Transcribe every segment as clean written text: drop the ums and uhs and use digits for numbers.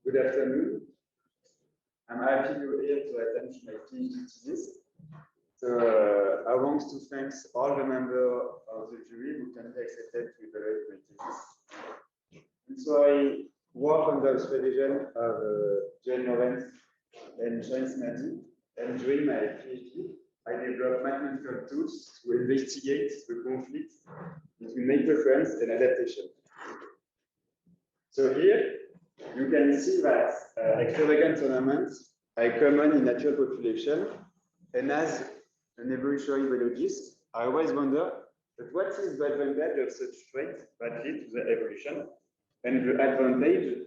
Good afternoon. I'm happy you're here to attend my PhD thesis. So I want to thank all the members of the jury who can be accepted to evaluate my thesis. And so I work on the supervision of Jane Lawrence and James Maddy, and during my PhD, I developed mathematical tools to investigate the conflict between main preference and adaptation. So here, you can see that extravagant ornaments are common in natural population, and as an evolutionary biologist, I always wonder, but what is the advantage of such traits that lead to the evolution? And the advantage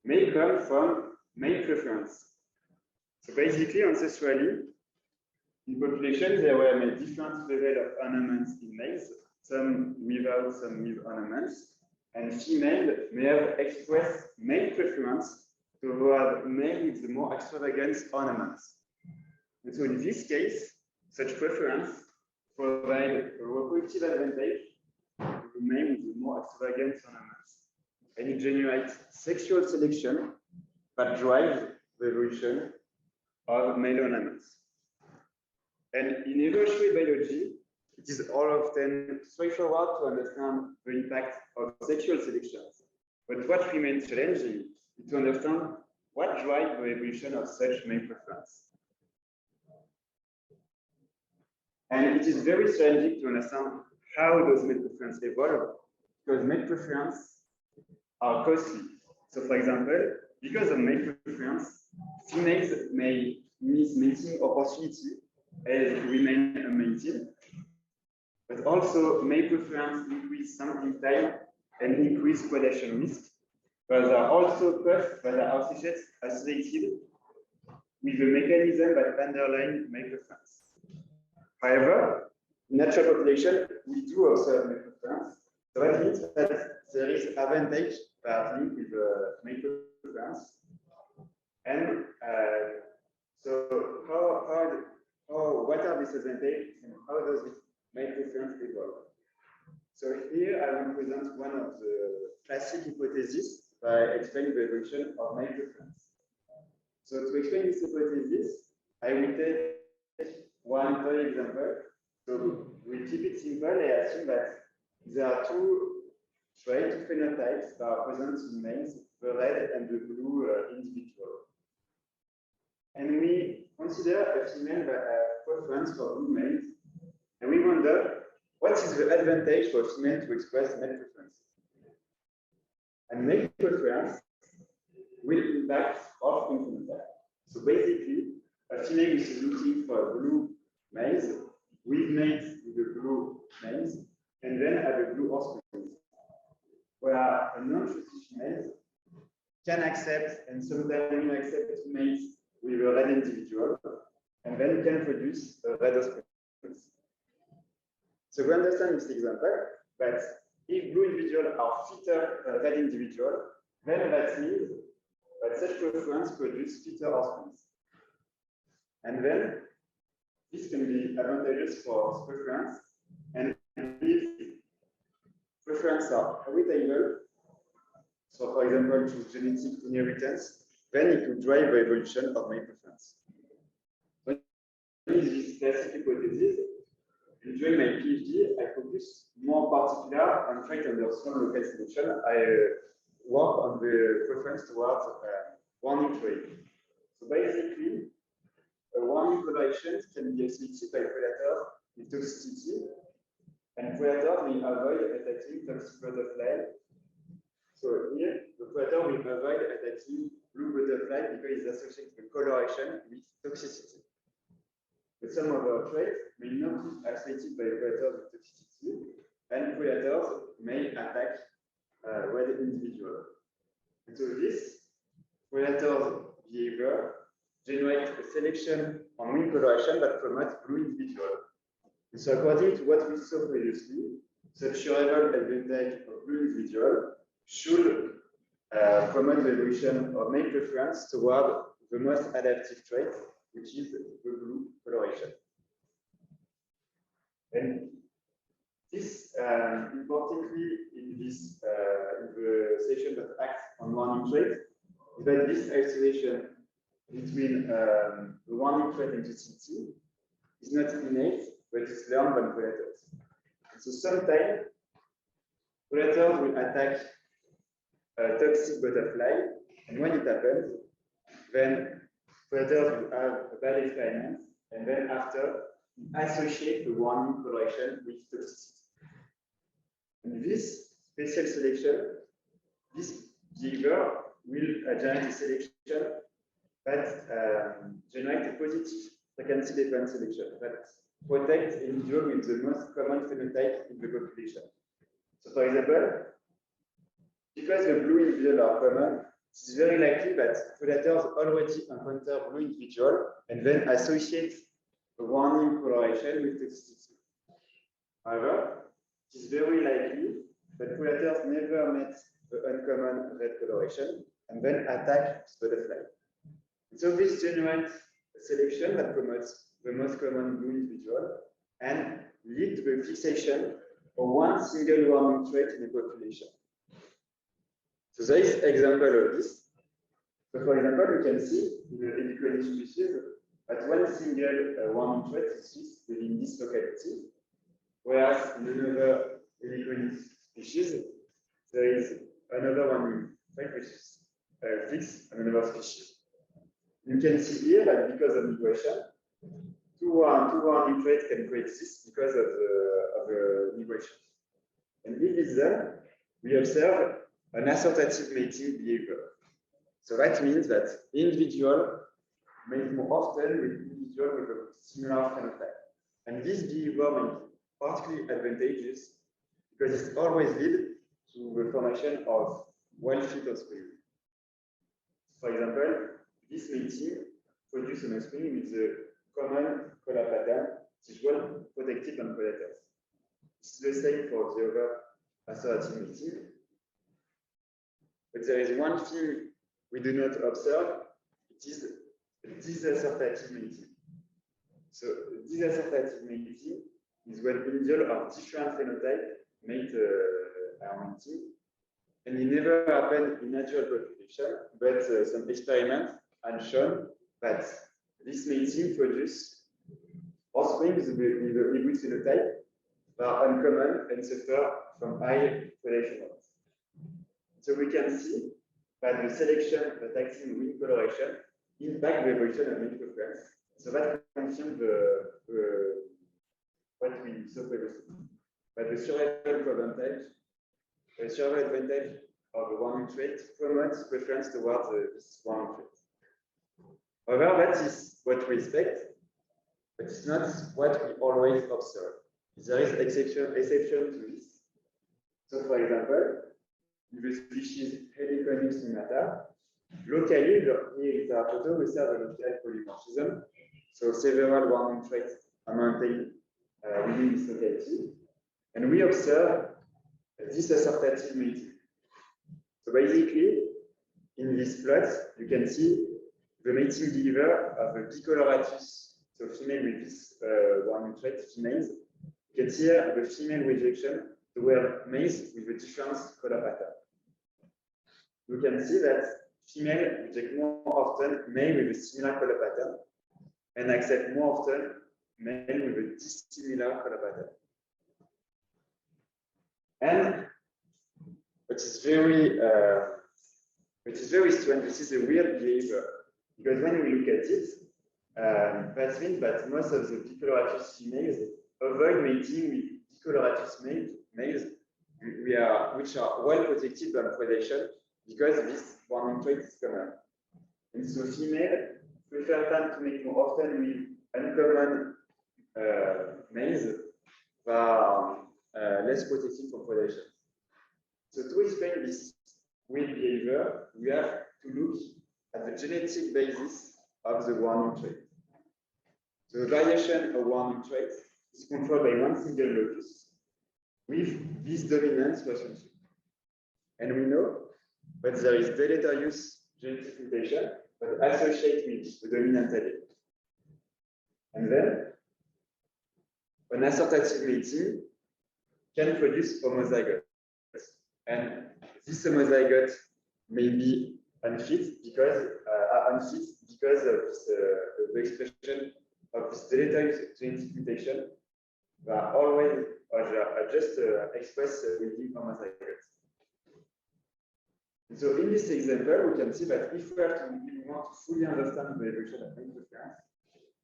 may come from male preference. So basically, ancestrally, in population, there were different levels of ornaments in males, some without, some with ornaments, and female may have expressed male preference toward male with the more extravagant ornaments. And so in this case, such preference provides a reproductive advantage to the male with the more extravagant ornaments, and it generates sexual selection that drives the evolution of male ornaments. And in evolutionary biology, it is all often straightforward to understand the impact of sexual selections. But what remains challenging is to understand what drives the evolution of such male preference. And it is very challenging to understand how those male preferences evolve, because male preferences are costly. So for example, because of male preference, females may miss mating opportunity and remain unmated. But also, male preference increase sampling time and increase predation risk. But there are also costs that are associated with the mechanism that underline male preference. However, in natural population, we do observe male preference. So that means that there is advantage that link with male preference. And what are these advantages and how does it male preference evolve? So here I will present one of the classic hypotheses by explaining the evolution of male preference. So to explain this hypothesis, I will take one toy example. So we keep it simple and assume that there are two traits, two phenotypes that are present in males, the red and the blue individual. And we consider a female that has preference for blue males. And we wonder, what is the advantage for a female to express male preference? And male preference will impact all phenotypes. So basically, a female is looking for blue males, will mate with the blue males, and then have a blue offspring. Where a non-specific female can accept and sometimes will accept mates with a red individual, and then can produce a red offspring. So we understand this example that if blue individuals are fitter than red individual, then that means that such preference produces fitter offspring. And then this can be advantageous for preference, and if preferences are heritable, so for example, through genetic inheritance, then it could drive the evolution of male preference. But in this classic hypothesis, during my PhD, I focus more particular on trait under strong local selection. I work on the preference towards warning trait. So basically, warning colorations can be associated by predators with toxicity, and predators may avoid attacking toxic butterfly. So here, the predator will avoid attacking blue butterfly because it's associated with coloration with toxicity. But some other traits may not be associated by predators with toxicity, and predators may attack red individuals. And so this predator's behavior generates a selection on wing coloration that promotes blue individual. And so according to what we saw previously, such survival advantage of blue individual should promote the evolution of male preference toward the most adaptive trait, which is the blue coloration. And this, importantly, in the section that acts on warning trait, is that this isolation between the warning trait and toxicity is not innate, but it's learned by predators. And so sometimes predators will attack a toxic butterfly, and when it happens, then predators will have a bad experience, and then after associate the warning coloration with toxicity. And this special selection, this behavior will generate a selection that generates a positive frequency dependent selection that protects individuals with the most common phenotype in the population. So, for example, because the blue individuals are common, it is very likely that predators already encounter blue individuals and then associate a warning coloration with toxicity. However, it is very likely that predators never met the uncommon red coloration and then attack the butterfly. And so this generates a selection that promotes the most common blue individual and leads to the fixation of one single warning trait in a population. So there is an example of this. So for example, you can see in the Étude species that one single warning trait exists within this locality, whereas in another Étude species, there is another warning trait which is fixed in another species. You can see here that because of migration, two warning traits can coexist because of the migration. And in this then, we observe an assortative mating behavior. So that means that individual mate more often with individual with a similar phenotype. And this behavior may be particularly advantageous because it always leads to the formation of well-fit offspring. For example, this mating produces an offspring with the common color pattern, which is well protected on predators. This is the same for the other assortative mating. But there is one thing we do not observe, it is disassortative mating. So disassortative mating is when individuals of different phenotype mate are mating, and it never happened in natural population, but some experiments have shown that this mating produces offspring with a good phenotype that are uncommon and suffer from high predation odds. So we can see that the selection that acts in wing coloration impact the evolution of mate preference. So that confirms what we saw previously. But the survival advantage of the warning trait promotes preference towards this warning trait. However, that is what we expect, but it's not what we always observe. There is exception to this. So, for example, in the species Heliconix numata, locally, here is our photo, we observe a local polymorphism. So, several warning traits are maintained within this locality, and we observe this assortative mating. So, basically, in this plot, you can see the mating behavior of a bicoloratus, so female with this warning trait, females. You can see here the female rejection, the word males with a different color pattern. You can see that female reject more often male with a similar color pattern and accept more often male with a dissimilar color pattern. And which is very strange, this is a weird behavior. Because when we look at it, that means that most of the bicoloratus females avoid mating with bicoloratus males, which are well protected by predation because this warning trait is common. And so females prefer time to mate more often with uncommon males that are less protected from predation. So to explain this weird behavior, we have to look at the genetic basis of the warning trait. So the variation of warning traits is controlled by one single locus with this dominant relationship. And we know that there is deleterious genetic mutation that associate with the dominant allele. And then an assortative mating can produce homozygotes. And this homozygote may be unfit because of this, the expression of this deleterious genetic mutation are always are just expressed within homozygotes. So in this example, we can see that if we want to fully understand the evolution of preference,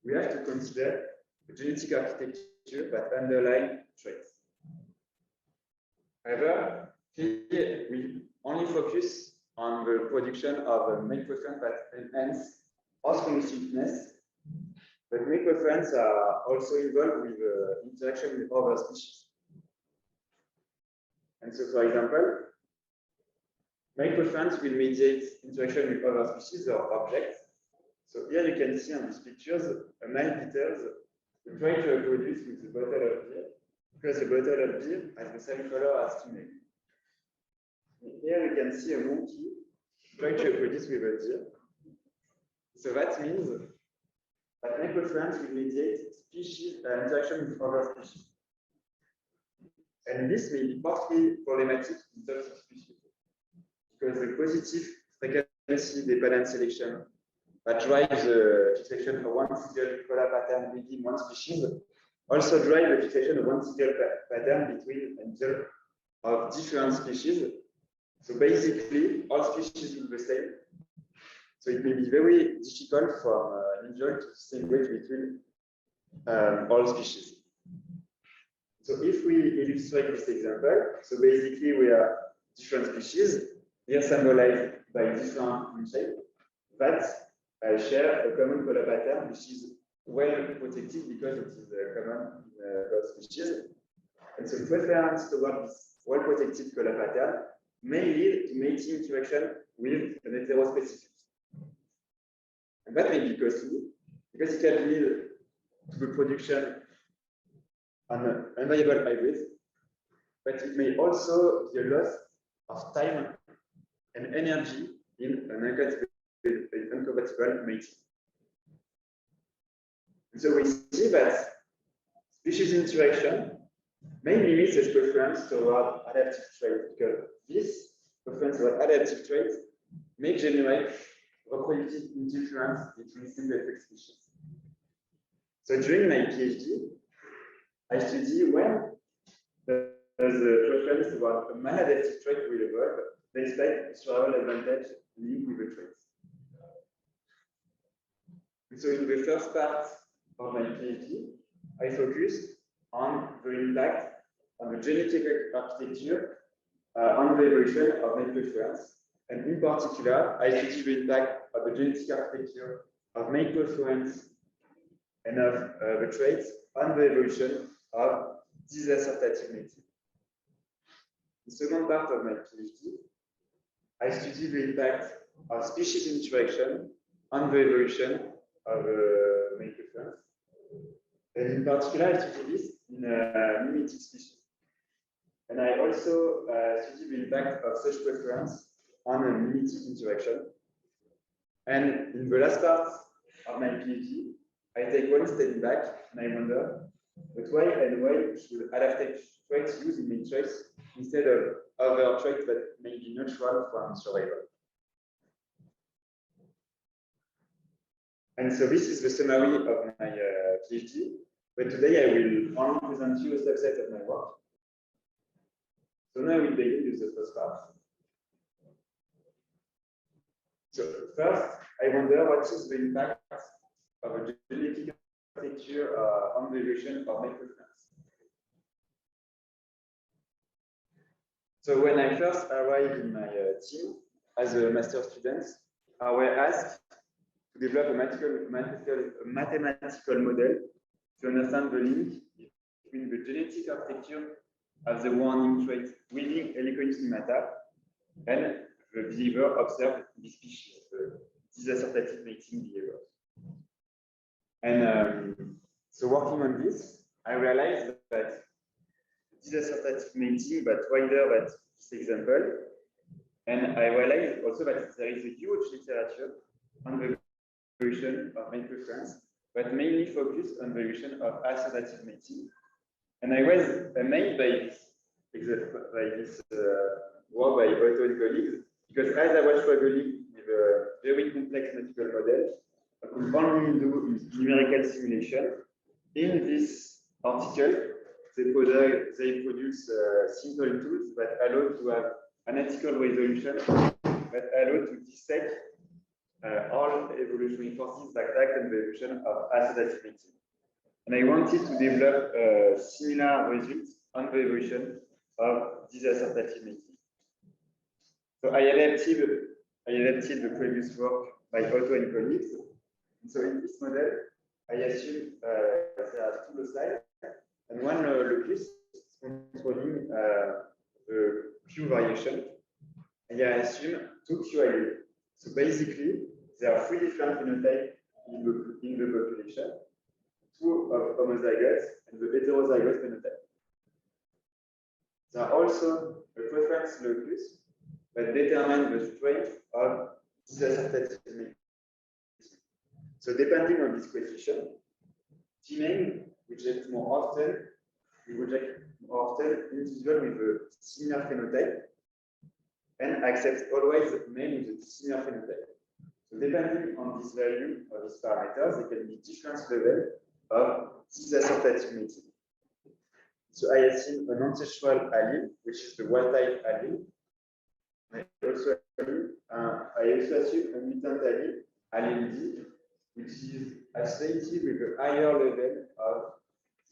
we have to consider the genetic architecture that underlie traits. However, here we only focus on the production of male preference that enhance host-consciousness, but male preference are also involved with interaction with other species. And so, for example, male preference will mediate interaction with other species or objects. So here you can see on these pictures a male beetles will try to reproduce with the bottle of beer because the bottle of beer has the same color as female. Here you can see a monkey trying to reproduce with a deer. So that means that male preference will mediate species interaction with other species. And this may be partly problematic in toxic species because the positive frequency dependent selection that drives the fixation of one single color pattern within one species also drives the fixation of one single pattern between and of different species. So basically, all species look the same. So it may be very difficult for an individual to distinguish between all species. So if we illustrate this example, so basically we have different species, here symbolized by different shapes, that share a common color pattern, which is well protected because it is common in both species. And so preference toward this well protected color pattern may lead to mating interaction with an heterospecific. And that may be costly because it can lead to the production of unviable hybrids, but it may also be a loss of time and energy in an incompatible mating. And so we see that species interaction may limit such preference toward adaptive traits because this preference toward adaptive traits may generate reproductive interference between single-sex species. So during my PhD, I study when the preference toward a mal-adaptive trait will evolve despite survival advantage linked with the traits. And so in the first part of my PhD, I focused on the impact on the genetic architecture on the evolution of male preference. And in particular, I studied the impact of the genetic architecture of male preference and of the traits on the evolution of disassortative mating. The second part of my PhD, I studied the impact of species interaction on the evolution of male preference. And in particular, I studied this in mimetic species. And I also studied the impact of such preference on a mimetic interaction. And in the last part of my PhD, I take one step back and I wonder, but why should adaptive traits use in male traits instead of other traits that may be neutral from survival? And so this is the summary of my PhD, but today I will only present you a subset of my work. So now I will begin with the first part. So first, I wonder what is the impact of a genetic architecture on the evolution of male preference. So when I first arrived in my team as a master student, I was asked to develop a mathematical model to understand the link between the genetic architecture of the warning trait winning heliconic stigmata and the behavior observed in the species, the disassortative mating behavior. And so working on this, I realized that disassortative mating, but wider than this example, and I realized also that there is a huge literature on the evolution of male preference, but mainly focused on the evolution of associative mating. And I was amazed by this work by Otto and colleagues, because as I was struggling with only do numerical simulation. In this article, they produce simple tools that allow to have analytical resolution, that allow to dissect all evolutionary forces that act on the evolution of associativity. And I wanted to develop similar results on the evolution of disassortativity. So I adapted the previous work by Otto and colleagues. And so in this model, I assume there are two loci and one locus controlling the Q variation. And I assume two Q alleles. So basically, there are three different phenotypes in the population, two of homozygotes and the heterozygous phenotype. There are also a preference locus that determines the strength of disassortativity. So depending on this coefficient, female reject more often, we reject more often individual with a similar phenotype and accept always male with a similar phenotype. So depending on this value of these parameters, there can be different level of disassortativity. So I assume a non-sexual allele, which is the wild-type allele. I also assume a mutant allele, allele D, which is associated with a higher level of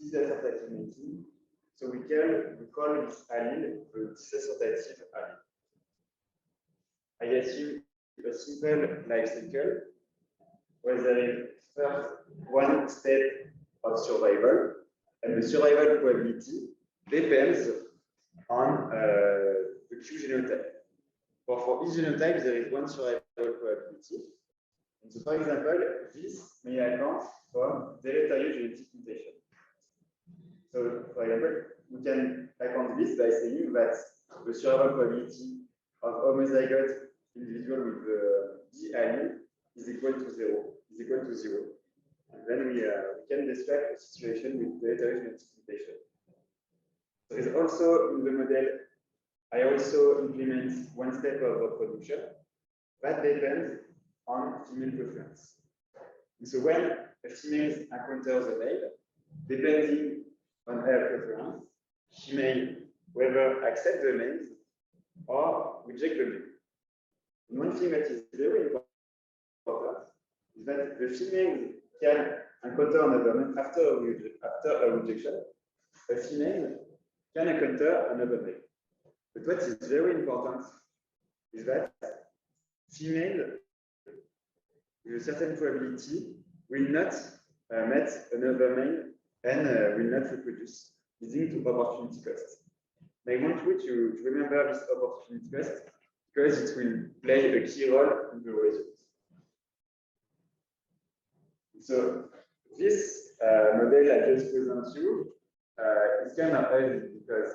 disassortativity. So we call this allele the disassortative allele. I assume a simple life cycle where there is first one step of survival, and the survival probability depends on the Q genotype. For each genotype, there is one survival probability. And so, for example, this may account for deleterious genetic mutation. So, for example, we can account this by saying that the survival probability of homozygote individual with the D allele is equal to 0. And then we can describe a situation with deleterious genetic mutation. There is also in the model, I also implement one step of reproduction that depends on female preference. And so when a female encounters a male, depending on her preference, she may whether accept the male or reject the male. And one thing that is very important is that the female can encounter another male after a rejection. A female can encounter another male. But what is very important is that female with a certain probability will not meet another male and will not reproduce, leading to opportunity cost. I want you to remember this opportunity cost because it will play a key role in the results. So this model I just present you is kind of heavy because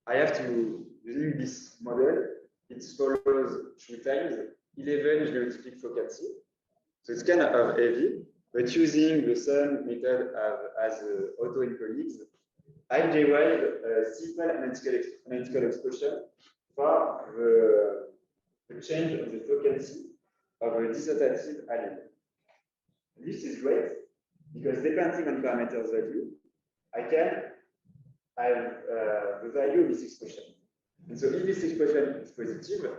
I have to, using this model, it follows 3 times 11 genotypic frequency. So it's kind of heavy, but using the sum method as Otto and colleagues, I derived a simple analytical expression for the change of the frequency of a dissociative allele. This is great because depending on parameters value, I can have the value of this expression. And so if this expression is positive,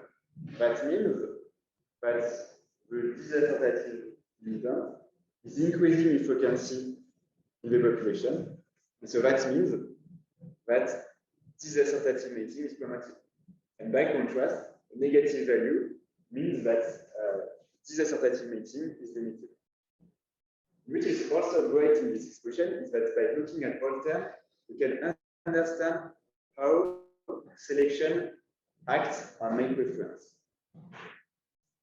that means that the dissociative mutant is increasing in frequency in the population. And so that means that dissociative mating is chromatic. And by contrast, a negative value means that dissociative mating is limited. Which is also great in this expression is that by looking at all terms, we can understand how selection acts on male preference.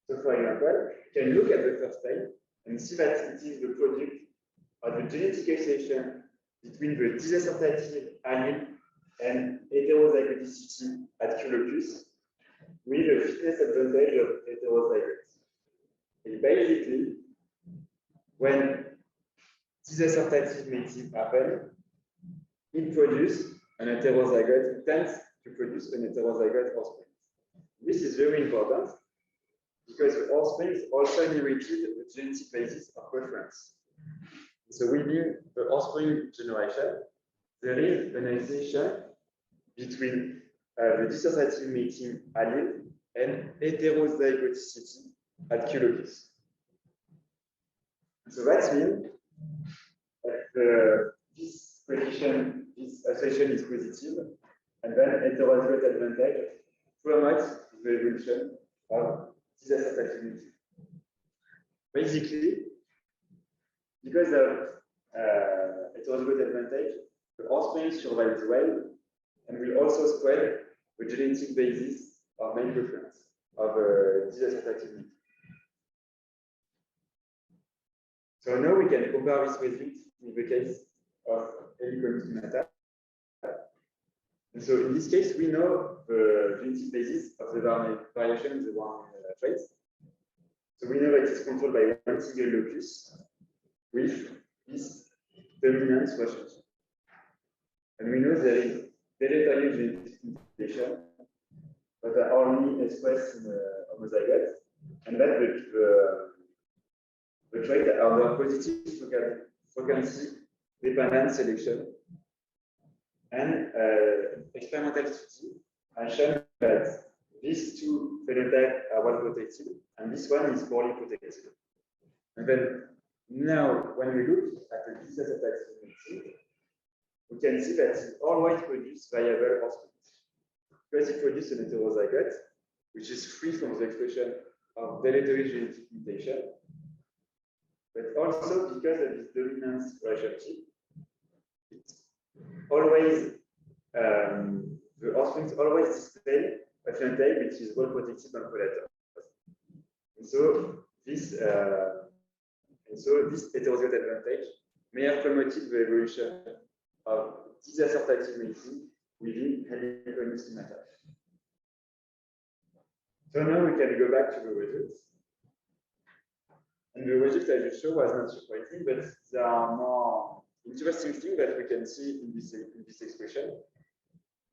So, for example, you can look at the first slide and see that it is the product of the genetic association between the disassortative allele and heterozygoticity at Q locus with the fitness advantage of heterozygotes. And basically, when disassortative mating happens, it produces an heterozygote, it tends to produce an heterozygote offspring. This is very important because the offspring also inherited the genetic basis of preference. So within the offspring generation, there is an association between the dissociative mating allele and heterozygoticity at Q locus. So that means that this coefficient, this association is positive, and then heterozygote advantage promotes the evolution of this adaptability. Basically, because of heterozygote advantage, the offspring survives well and will also spread the genetic basis of main preference of this adaptability. So now we can compare this result with the case of helicobacter. And so in this case, we know the genetic basis of the variation in the one trait. So we know that it's controlled by one single locus with this dominant relationship. And we know there is deleterious genetic mutation that are only expressed in homozygotes, and that the trait are positive frequency dependent selection. And experimental study has shown that these two phenotypes are well protected, and this one is poorly protected. And then now, when we look at the disadaptive mating, we can see that it always produces viable offspring. Because it produces an heterozygote, which is free from the expression of deleterious genetic mutation, but also because of this dominance relationship, always the offspring always display a phenotype which is well protected on predators. And so this heterozygote advantage may have promoted the evolution of disassortative mating within helicobacter stomata. So now we can go back to the results. And the result I just showed was not surprising, but there are more interesting things that we can see in this expression.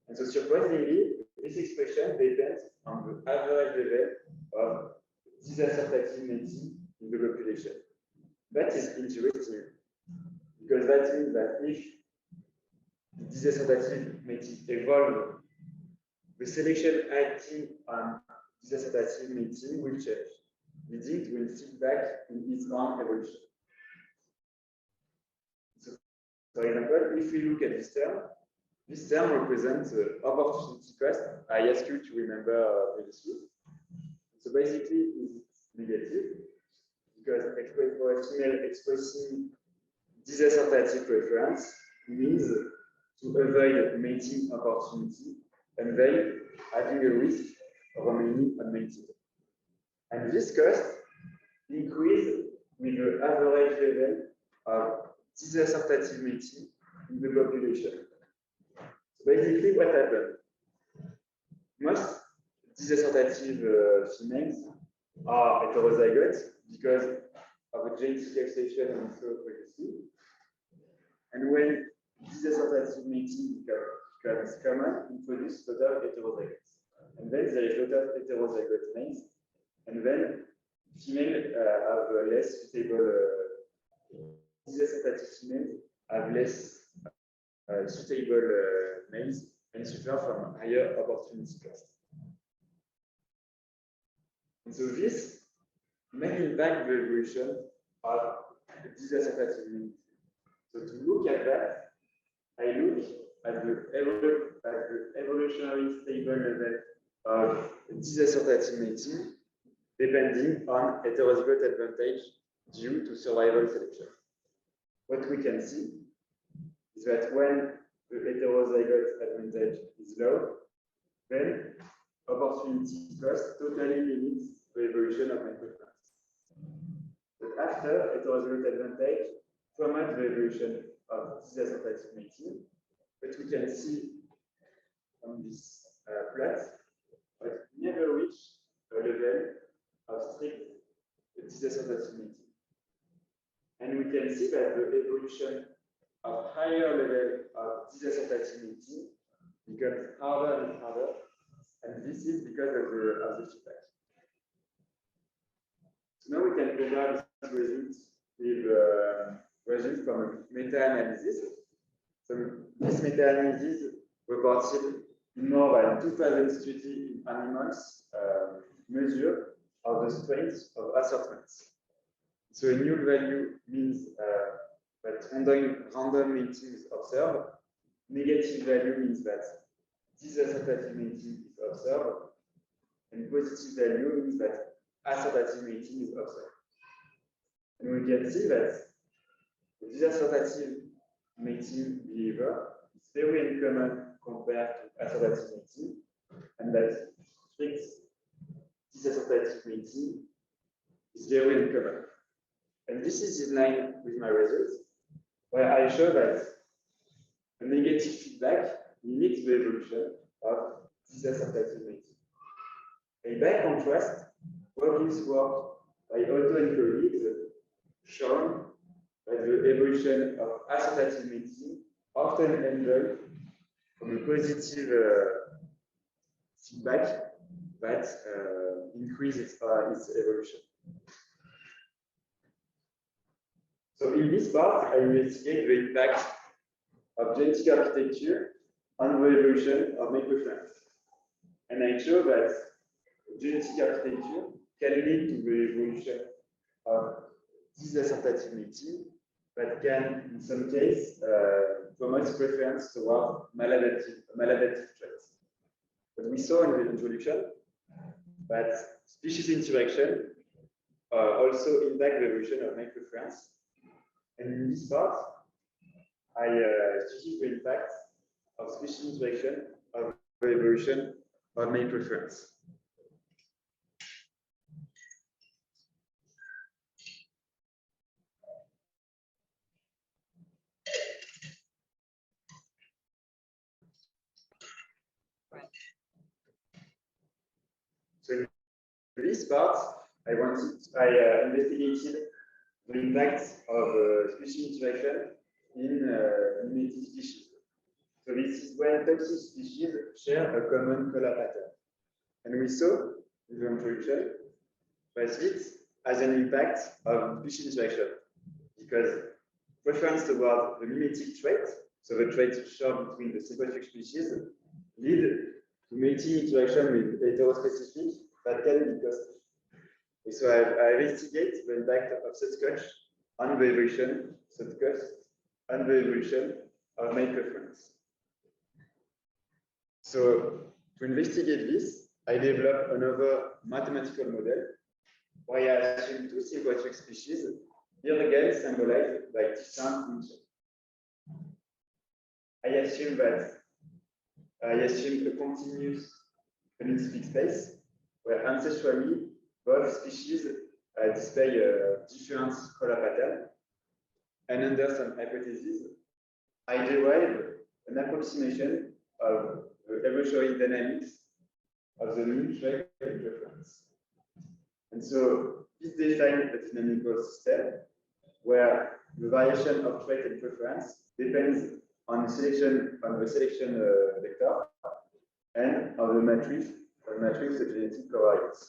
And so surprisingly, this expression depends on the average level of disassortative mating in the population. That is interesting, because that means that if disassortative mating evolves, the selection acting on disassortative mating will change, leading to a feedback in its own evolution. So, for example, if we look at this term represents the opportunity cost I asked you to remember previously. So basically, it's negative, because for a female expressing disassortative preference means to avoid mating opportunity and then having a risk of remaining unmated. And this cost increases with the average level of disassortative mating in the population. So basically, what happened? Most disassortative females are heterozygotes because of a genetic extension we saw previously. And when disassortative mating becomes common, it produces a lot of heterozygotes. And then there is a lot of heterozygote males. And then females have less suitable, disassortative females have less suitable males and suffer from higher opportunity cost. And so this may impact the evolution of disassortative mating. So to look at that, I look at the evolutionary stable level of disassortative mating depending on heterozygote advantage due to survival selection. What we can see is that when the heterozygote advantage is low, then opportunity cost totally limits the evolution of main preference. But after heterozygote advantage promotes the evolution of disassortative mating, but we can see on this plot that we never reach a level of strict disassortative mating. And we can see that the evolution of higher level of disassortative mating becomes harder and harder, and this is because of the feedback. can compare these results with results from meta-analysis. So this meta-analysis reported in more than 2,000 studies in animals measure of the strength of assortments. So a null value means that random mating is observed. Negative value means that disassortative mating is observed. And positive value means that assortative mating is observed. And we can see that the disassortative mating behavior is very uncommon compared to assortative mating, and that strict disassortative mating is very uncommon. And this is in line with my results, where I show that a negative feedback limits the evolution of disassortative mating. And by contrast, Working's work by Otto and colleagues shown that the evolution of assortative mating often ended from a positive feedback that increases its evolution. So in this part, I investigate the impact of genetic architecture on the evolution of my preference. And I show that genetic architecture can lead to the evolution of disassortative mating, but can, in some cases, promote preference toward mal-adaptés traits. But we saw in the introduction that species interaction also impact the evolution of my preference. And in this part, I study the impact of species interaction of the evolution of my preference. So in this part, I investigated the impact of species interaction in mimetic species. So this is when toxic species share a common color pattern. And we saw in the introduction that this has an impact of species interaction, because preference toward the mimetic trait, so the trait shared between the symbiotic species, lead to mating interaction with heterospecific that can be costly. So I investigate the impact of such cost on the evolution, on the evolution of my preference. So to investigate this, I developed another mathematical model where I assume two symbiotic species, here again symbolized by distinct initials. I assume a continuous phenotypic space where ancestrally both species display a different color pattern. And under some hypotheses, I derive an approximation of the evolutionary dynamics of the mean trait and preference. And so this defines a dynamical system where the variation of trait and preference depends on the selection vector and on the matrix the genetic covariance.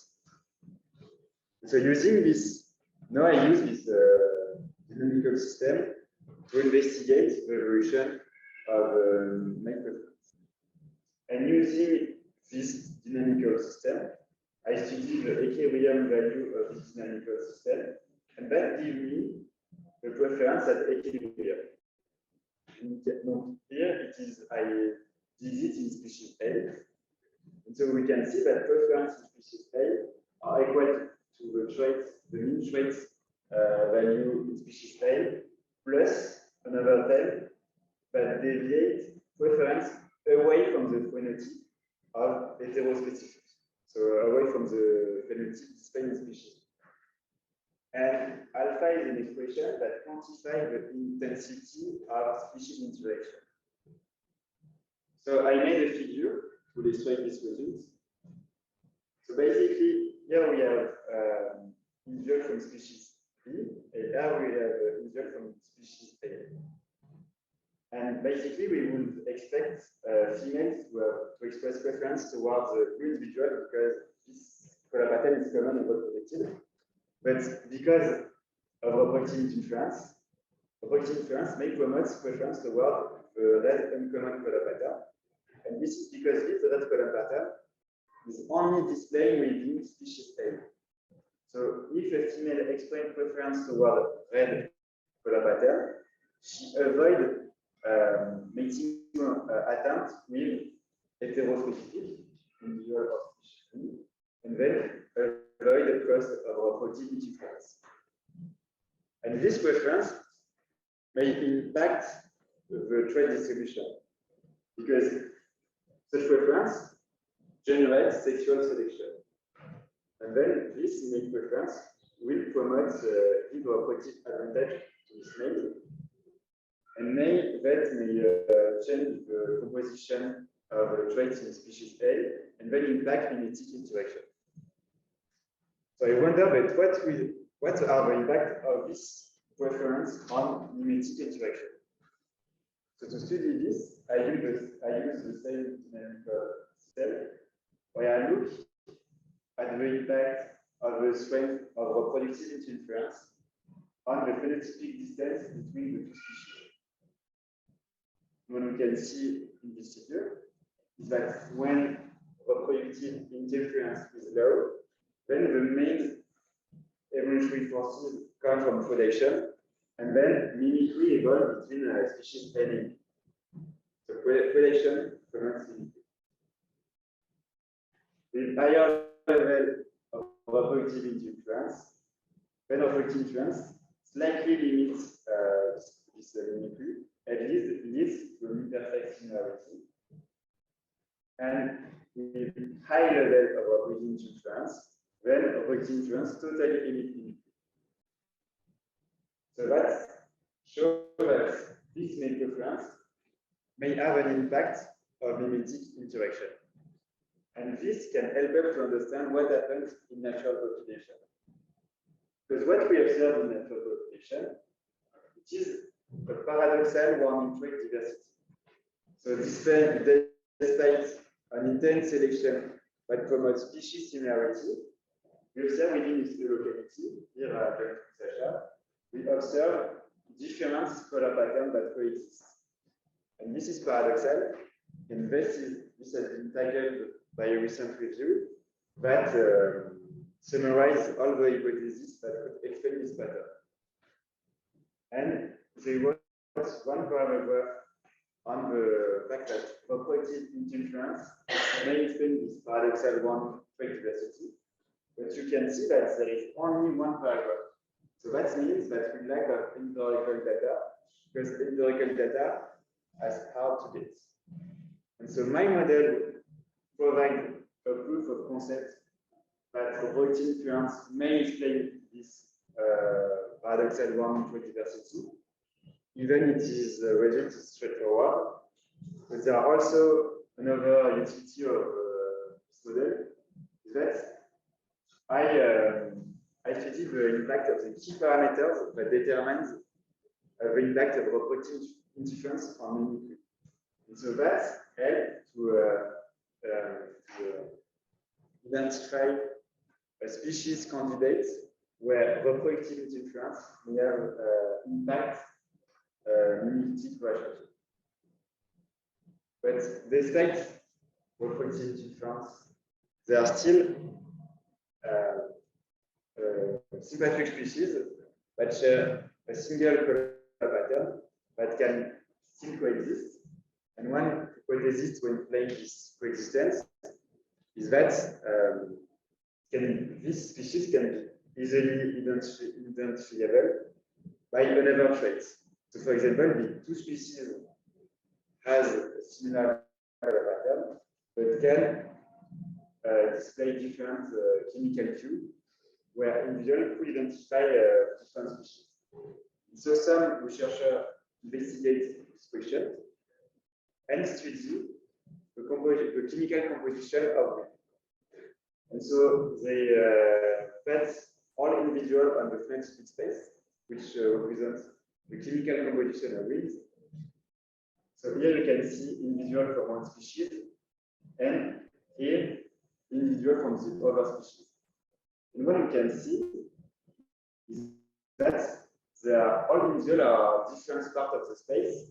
So using this, now I use this dynamical system to investigate the evolution of my preference. And using this dynamical system, I study the equilibrium value of this dynamical system, and that gives me the preference at equilibrium. Here it is, I did it in species A. And so we can see that preference in species A are equal to the trait, the mean trait value in species A, plus another 10 that deviate preference away from the phenotype of heterospecific. So away from the phenotype displayed in species. And alpha is an expression that quantifies the intensity of species interaction. So I made a figure to illustrate this result. So basically, here we have individual from species B, and here we have individual from species A. And basically, we would expect females to express preference towards the individual because this color pattern is common and well protected. But because of reproductive inference may promote preference toward the red uncommon color pattern. And this is because this red color pattern is only displayed within species A. So if a female explains preference toward red color pattern, she avoids mating attempt with heterospecific individual of species, and then avoid the cost of reproductive interference. And this preference may impact the trait distribution, because such preference generates sexual selection. And then this male preference will promote give reproductive advantage to this male, and that may change the composition of the traits in species A, and then impact mimetic interaction. So I wonder, but what are the impact of this preference on mimetic interaction? So to study this, I use the same dynamical system, where I look at the impact of the strength of reproductive interference on the phenotypic distance between the two species. What we can see in this figure is that when reproductive interference is low, then the main evolutionary forces come from predation, and then mimicry evolves between species A and B. So predation promotes mimicry. With higher level of reproductive interference, then reproductive interference slightly limits this mimicry, and leads to an imperfect similarity. And with high level of reproductive interference, then reproductive interference totally limits mimicry. So that shows that this male preference may have an impact of mimetic interaction. And this can help us to understand what happens in natural population. Because what we observe in natural population, it is a paradoxal warming trait diversity. So despite an intense selection that promotes species similarity, we observe within this locality, here at Sasha, we observe different color patterns that coexist. And this is paradoxal, and this has been tackled by a recent review that summarizes all the hypotheses that could explain this pattern. And they wrote one paragraph on the fact that reproductive interference may explain this paradoxal warming trait diversity, but you can see that there is only one paragraph. So that means that we lack of empirical data, because empirical data is hard to get. And so my model provides a proof of concept that reproductive interference may explain this paradoxal warming trait diversity, even it is result is straightforward. But there are also another utility of this model, is that I studied the impact of the key parameters that determines the impact of reproductive interference on mimicry. And so that helps to identify a species candidate where reproductive interference may have impact mimetic relationship. But despite reproductive interference, there are still sympatric species that share a single color pattern that can still coexist. And one hypothesis to explain this coexistence is that this species can be easily identifiable by another trait. So, for example, the two species has a similar color pattern, but can display different chemical cues, where individuals could identify different species. So some researchers investigate this question and study the chemical composition of them. And so they fed all individuals on the phenotypic space, which represents the chemical composition of rings. So here you can see individual from one species, and here individual from the other species. And what you can see that they are all individual are different parts of the space.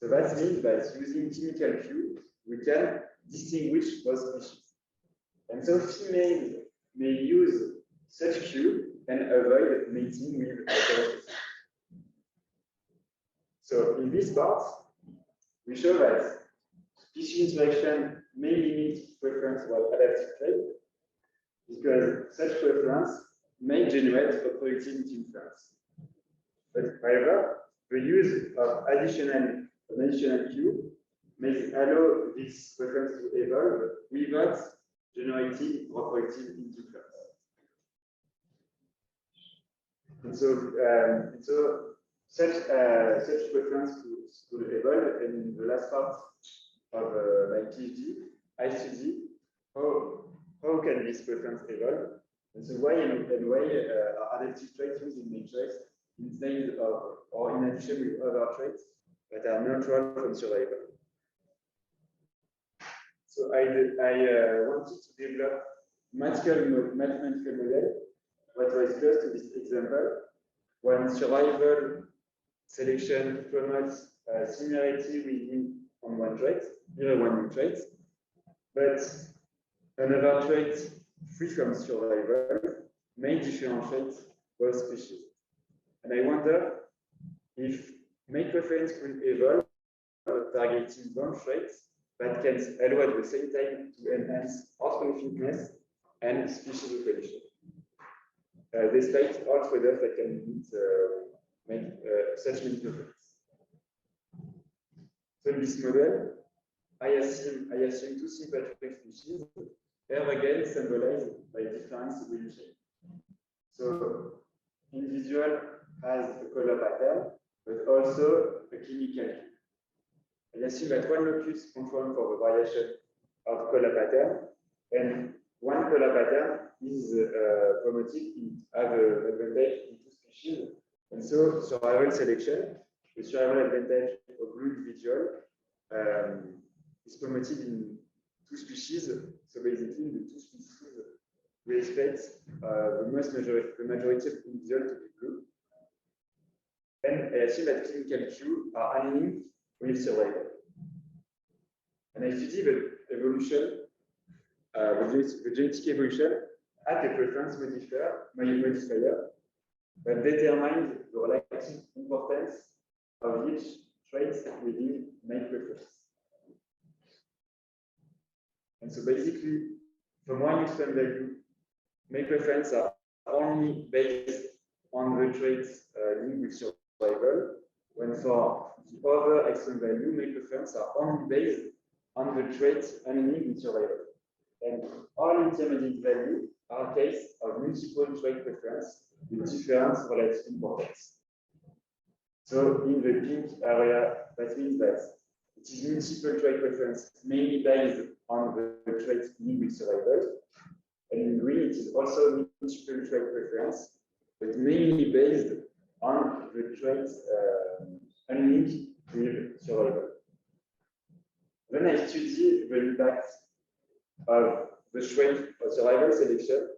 So that means that using chemical cue, we can distinguish those species. And so females may use such cue and avoid mating with heterosexual. So in this part, we show that species interaction may limit preference or adaptive trait because such preference may generate a productivity inference. But however, the use of additional cue may allow this preference to evolve without generating reproductive inference. And so such preference could evolve, and in the last part of my PhD, I study how can this preference evolve, and so why are adaptive traits used in matrix instead of or in addition with other traits that are neutral from survival. So I wanted to develop mathematical model what was close to this example when survival selection promotes similarity within on one trait, either one trait, but another trait free from survival may differentiate both species. And I wonder if mate preference could evolve targeting both traits that can allow at the same time to enhance offspring fitness and species reproduction. Despite all trade-offs that can make such mate preference. So in this model, I assume two sympatric species are again symbolized by difference wheel shape. So individual has a color pattern, but also a chemical cue. I assume that one locus controls for the variation of color pattern, and one color pattern is promoted in have an advantage in two species. And so survival selection, the survival advantage of blue individual is promoted in two species. So basically, the two species we expect the majority of individual to be blue. And I assume that chemical cue are unlinked with survival. And I study the evolution, the genetic evolution at a preference modifier that determines the relative importance of each trait within mate preference. And so basically, from one extreme value, mate preference are only based on the traits linked with survival, when for the other extreme value, mate preference are only based on the traits unlinked with survival. And all intermediate values are cases of multiple trait preference with different relative importance. So in the pink area, that means that it is multiple trait preference mainly based on the traits linked with survival. And in green, it is also multiple trait preference, but mainly based on the traits unlinked with survival. Then I study the impact of the trait of survival selection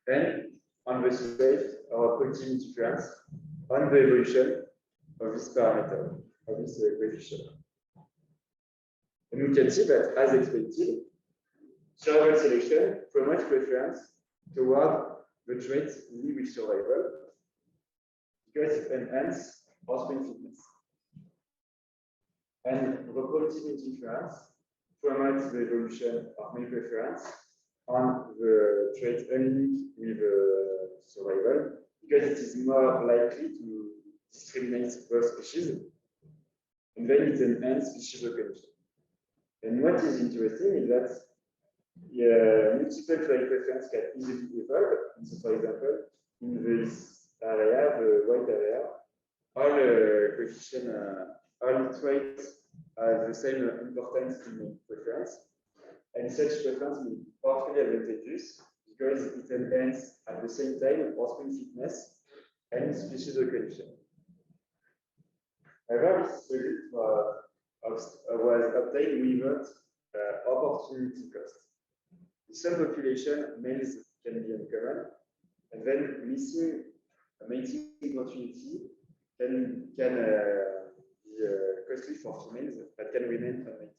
and on the trait of protein difference on the evolution of this parameter, of this coefficient. And we can see that, as expected, survival selection promotes preference toward the trait linked with survival because it enhances offspring fitness. And reproductive interference promotes the evolution of mate preference on the trait unlinked with survival because it is more likely to discriminate both species, and then it enhances species recognition. And what is interesting is that multiple trait preference can easily evolve. And so, for example, in this area, the white area, all coefficient, all traits have the same importance in preference, and such preference may be particularly advantageous because it enhances at the same time offspring fitness and species recognition. However, this result was obtained without opportunity cost. In some population, males can be uncommon, and then missing a mating opportunity can be costly for females, but can remain unmated.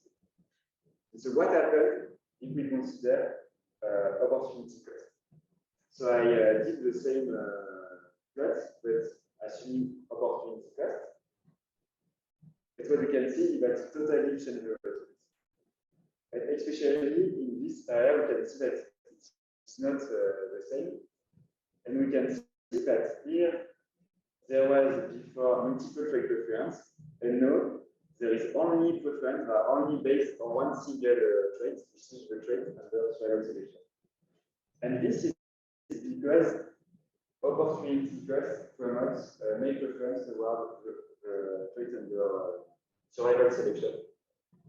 So what happens if we consider opportunity cost? So I did the same plot, but assuming opportunity cost. But what you can see is that totally changeable. But especially in this area, we can see that it's not the same. And we can see that here there was before multiple trait preference, and now there is only preference that are only based on one single trait, which is the trait under sexuelle selection. And this is because opportunity cost promotes male preference toward the trait under sexuelle selection.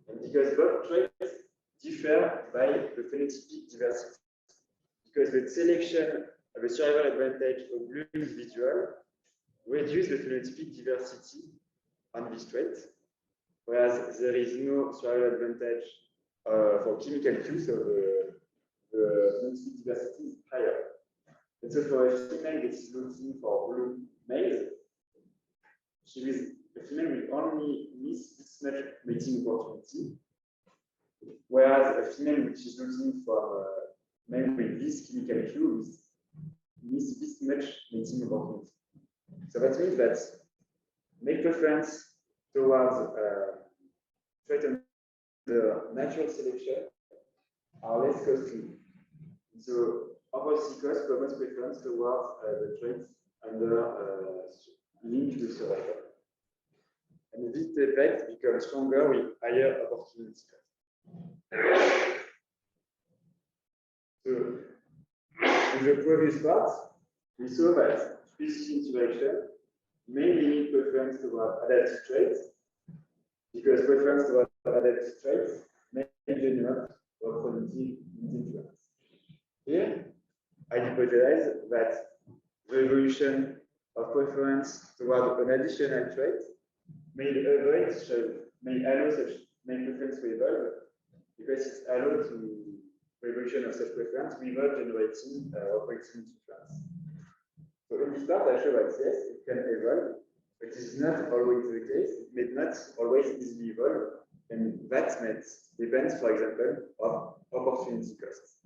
And because both traits differ by the phenotypic diversity. Because the selection of a survival advantage of blue individual reduce the phenotypic diversity on this trait, whereas there is no survival advantage for chemical cues, so the phenotypic diversity is higher. And so for a female that is looking for blue males, the female will only miss this much mating opportunity, whereas a female which is looking for male with this chemical cue miss this much mating opportunity. So that means that male preference towards trait under natural selection are less costly. So opposite cost promotes preference towards the traits under linked to survival. And this effect becomes stronger with higher opportunity cost. So in the previous part, we saw that species interaction may limit preference toward adaptive traits, because preference toward adaptive traits may generate or cognitive influence. Here, I hypothesize that the evolution of preference toward an additional trait may allow such male preference to evolve, because it allows the evolution of such preference without generating or cognitive influence. So in this part, I show that yes, it can evolve, but it is not always the case. It may not always easily evolve, and that depends, for example, on opportunity costs.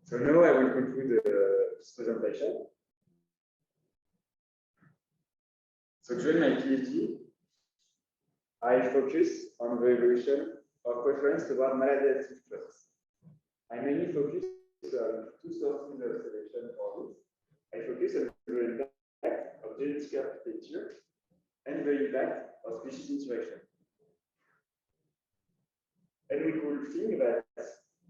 So now I will conclude this presentation. So during my PhD, I focus on the evolution of preference toward mal-adaptés traits. I mainly focus on two sources of selection for this. I focus on the impact of genetic architecture and the impact of species interaction. And we could think that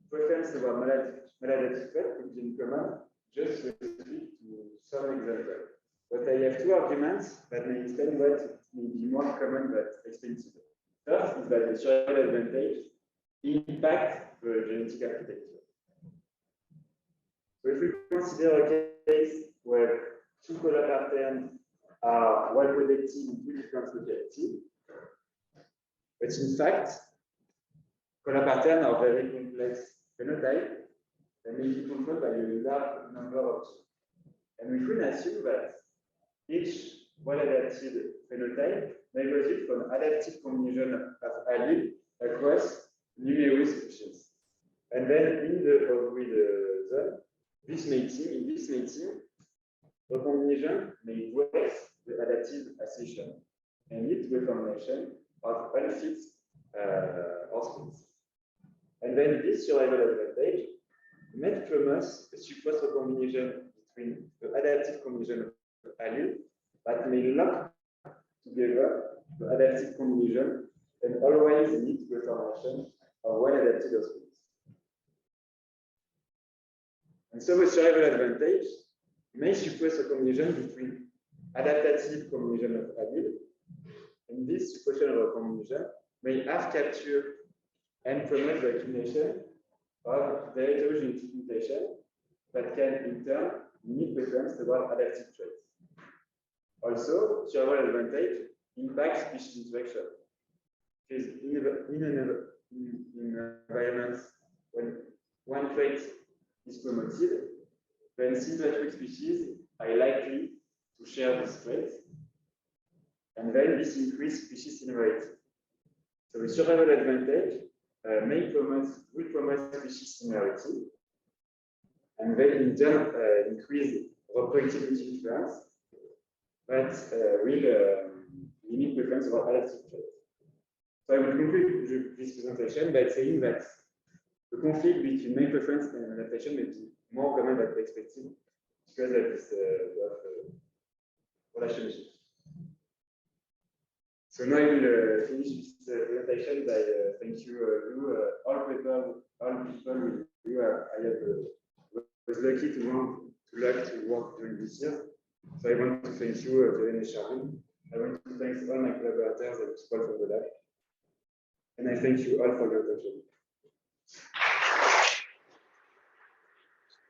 preference toward mal-adaptés traits could be in common just specific to some examples. But I have two arguments that may explain what may be more common than expensive. First is that the survival advantage impact the genetic architecture. So if we consider a case where two color patterns are well protected in two different localities, but in fact, color patterns are very complex phenotype that may be controlled by a large number of genes. And we could assume that each well-adapted phenotype may result from adaptive combination of alleles across numerous species. And then in the ovoid zone, in this mating, the combination may break the adaptive accession and lead to the formation of unfit offspring. And then this survival advantage may promote a suppressed recombination between the adaptive combination of alleles that may lock together the adaptive combination and always lead to the formation of well-adapted offspring. And so the survival advantage may suppress a combination between adaptative combination of alleles, and this suppression of a combination may have captured and promote the accumulation of the heterogeneous mutation that can in turn limit preference toward adaptive traits. Also, survival advantage impacts species interaction. Because in environments when one trait is promoted, then sympatric species are And then this increases species similarity. So the survival advantage will promote species similarity, and then in turn increase reproducibility influence, but will limit preference over adaptive traits. So I will conclude this presentation by saying that the conflict between main preference and adaptation may be more common than expected because of this relationship. So now I will finish this presentation by thank you, Lou, all people with you. Was lucky to work during this year. So I want to thank you, Kevin and Charlene. I want to thank all my collaborators and support from the lab. And I thank you all for your attention.